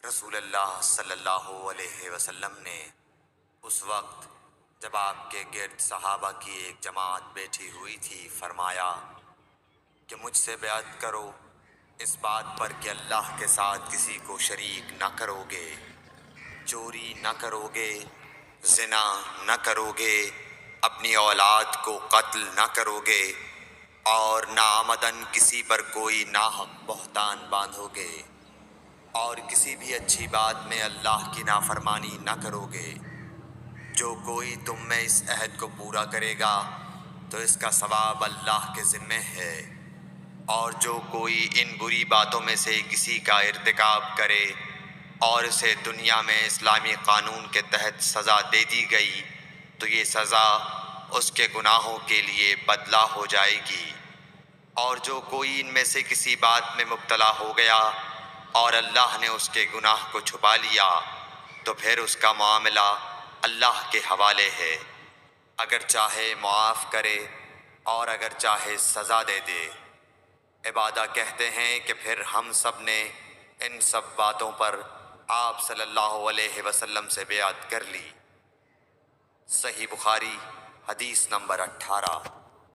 رسول اللہ صلی اللہ علیہ وسلم نے اس وقت جب آپ کے گرد صحابہ کی ایک جماعت بیٹھی ہوئی تھی فرمایا کہ مجھ سے بیعت کرو اس بات پر کہ اللہ کے ساتھ کسی کو شریک نہ کرو گے، چوری نہ کرو گے، زنا نہ کرو گے، اپنی اولاد کو قتل نہ کرو گے، اور ناعمدن کسی پر کوئی ناحق بہتان باندھو گے، اور کسی بھی اچھی بات میں اللہ کی نافرمانی نہ کرو گے۔ جو کوئی تم میں اس عہد کو پورا کرے گا تو اس کا ثواب اللہ کے ذمہ ہے، اور جو کوئی ان بری باتوں میں سے کسی کا ارتکاب کرے اور اسے دنیا میں اسلامی قانون کے تحت سزا دے دی گئی تو یہ سزا اس کے گناہوں کے لیے بدلہ ہو جائے گی، اور جو کوئی ان میں سے کسی بات میں مبتلا ہو گیا اور اللہ نے اس کے گناہ کو چھپا لیا تو پھر اس کا معاملہ اللہ کے حوالے ہے، اگر چاہے معاف کرے اور اگر چاہے سزا دے دے۔ عبادہ کہتے ہیں کہ پھر ہم سب نے ان سب باتوں پر آپ صلی اللہ علیہ وسلم سے بیعت کر لی۔ صحیح بخاری حدیث نمبر 18۔